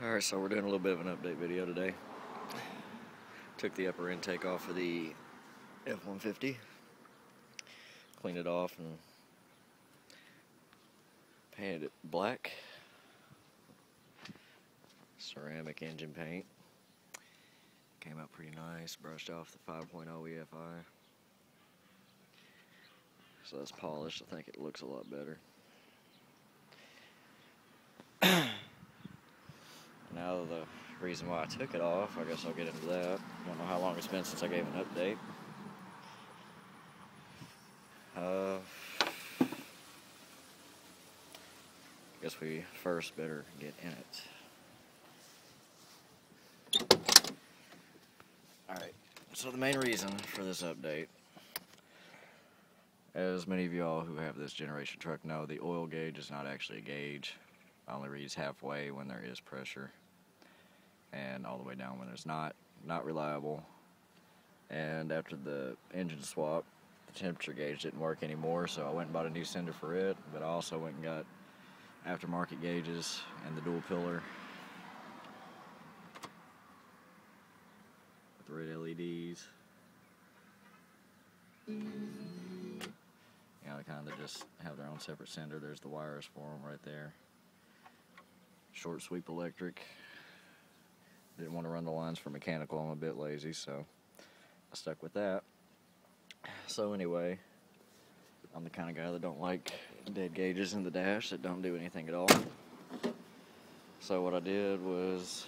Alright, so we're doing a little bit of an update video today. Took the upper intake off of the F150, cleaned it off and painted it black. Ceramic engine paint. Came out pretty nice, brushed off the 5.0 EFI. So that's polished. I think it looks a lot better. Now the reason why I took it off, I guess I'll get into that. Don't know how long it's been since I gave an update. Guess we first better get in it. Alright, so the main reason for this update, as many of y'all who have this generation truck know, the oil gauge is not actually a gauge. It only reads halfway when there is pressure, and all the way down when there's not reliable. And after the engine swap, the temperature gauge didn't work anymore, so I went and bought a new sender for it, but I also went and got aftermarket gauges and the dual pillar with the red LEDs. You know, they kind of just have their own separate sender. There's the wires for them right there. Short sweep electric. Didn't want to run the lines for mechanical. I'm a bit lazy, so I stuck with that. So anyway, I'm the kind of guy that don't like dead gauges in the dash that don't do anything at all. So what I did was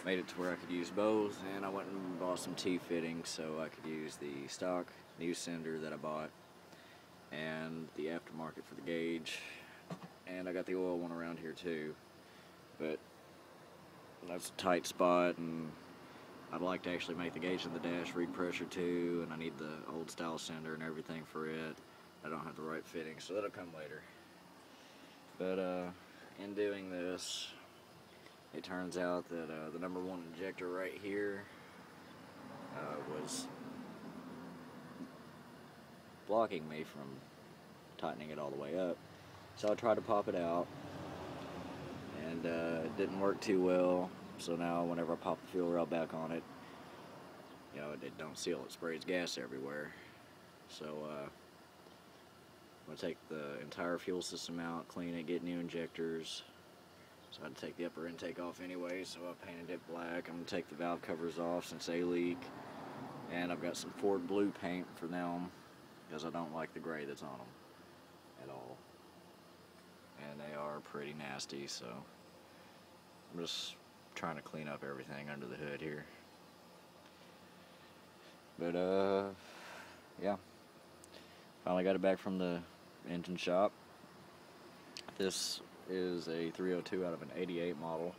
made it to where I could use both, and I went and bought some T-fittings so I could use the stock new sender that I bought and the aftermarket for the gauge, and I got the oil one around here too, but that's a tight spot, and I'd like to actually make the gauge in the dash read pressure too, and I need the old style sender and everything for it. I don't have the right fitting, so that'll come later. But in doing this, it turns out that the number one injector right here was blocking me from tightening it all the way up. So I tried to pop it out, and it didn't work too well. So now whenever I pop the fuel rail back on it, you know, it don't seal, it sprays gas everywhere. So I'm going to take the entire fuel system out, clean it, get new injectors. So I had to take the upper intake off anyway, so I painted it black. I'm going to take the valve covers off since they leak. And I've got some Ford blue paint for them, because I don't like the gray that's on them at all. And they are pretty nasty, so I'm just trying to clean up everything under the hood here. But yeah, finally got it back from the engine shop. This is a 302 out of an 88 model.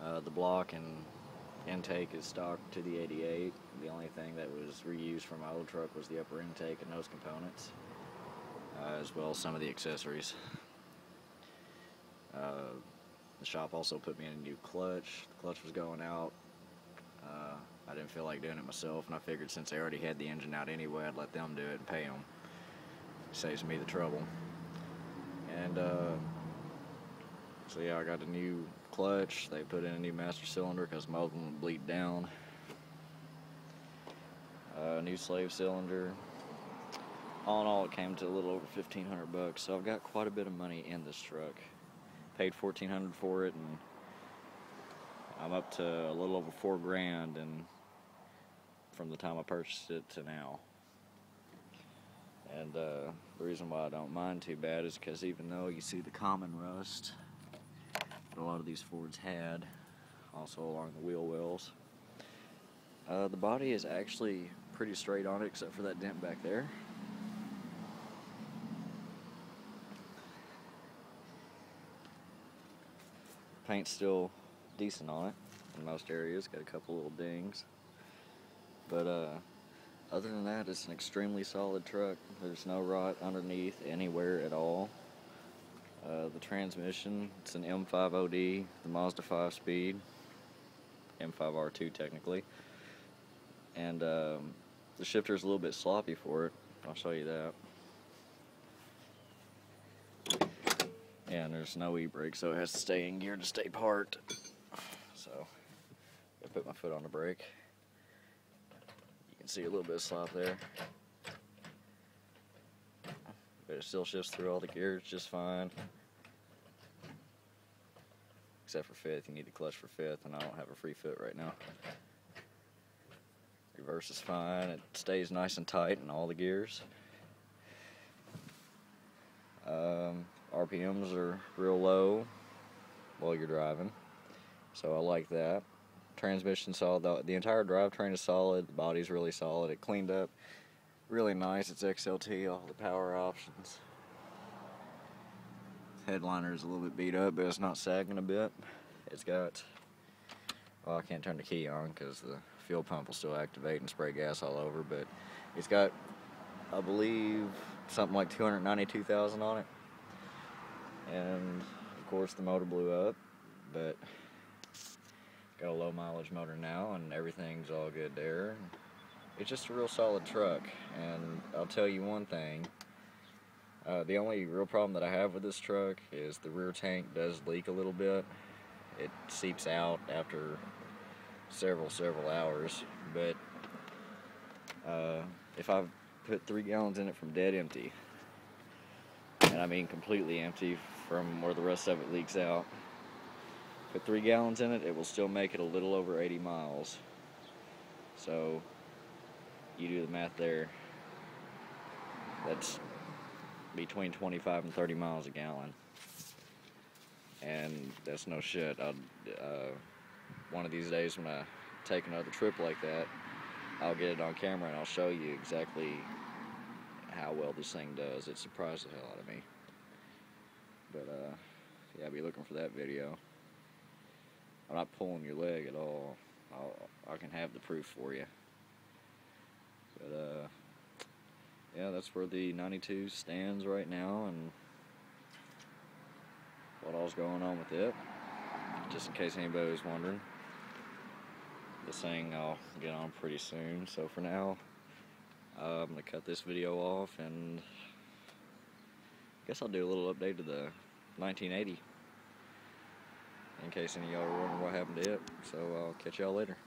The block and intake is stock to the 88. The only thing that was reused from my old truck was the upper intake and those components, as well as some of the accessories. The shop also put me in a new clutch. The clutch was going out. I didn't feel like doing it myself, and I figured since they already had the engine out anyway, I'd let them do it and pay them. It saves me the trouble. And so yeah, I got a new clutch. They put in a new master cylinder because my old one would bleed down. New slave cylinder. All in all, it came to a little over $1,500, so I've got quite a bit of money in this truck. Paid $1,400 for it, and I'm up to a little over $4,000 and from the time I purchased it to now. And the reason why I don't mind too bad is because even though you see the common rust that a lot of these Fords had, also along the wheel wells, the body is actually pretty straight on it except for that dent back there. Paint's still decent on it in most areas, got a couple little dings, but other than that, it's an extremely solid truck. There's no rot underneath anywhere at all. The transmission, it's an M5OD, the Mazda 5-speed, M5R2 technically, and the shifter's a little bit sloppy for it. I'll show you that. Yeah, and there's no e-brake, so it has to stay in gear to stay parked. So, I put my foot on the brake. You can see a little bit of slop there. But it still shifts through all the gears just fine. Except for fifth, you need the clutch for fifth, and I don't have a free foot right now. Reverse is fine, it stays nice and tight in all the gears. RPMs are real low while you're driving, so I like that. Transmission solid, the entire drivetrain is solid, the body's really solid, it cleaned up really nice. It's XLT, all the power options. Headliner is a little bit beat up, but it's not sagging a bit. It's got, well, I can't turn the key on because the fuel pump will still activate and spray gas all over, but it's got, I believe, something like 292,000 on it. And of course the motor blew up, but got a low mileage motor now and everything's all good there. It's just a real solid truck, and I'll tell you one thing, the only real problem that I have with this truck is the rear tank does leak a little bit. It seeps out after several hours, but if I put 3 gallons in it from dead empty, and I mean completely empty from where the rest of it leaks out, put 3 gallons in it, it will still make it a little over 80 miles. So you do the math there. That's between 25 and 30 miles a gallon. And that's no shit. One of these days when I take another trip like that, I'll get it on camera and I'll show you exactly how well this thing does. It surprised the hell out of me. But yeah, be looking for that video. I'm not pulling your leg at all. I can have the proof for you. But yeah, that's where the 92 stands right now and what all's going on with it. Just in case anybody was wondering. This thing I'll get on pretty soon. So for now, I'm going to cut this video off and I guess I'll do a little update to the 1980 in case any of y'all are wondering what happened to it. So I'll catch y'all later.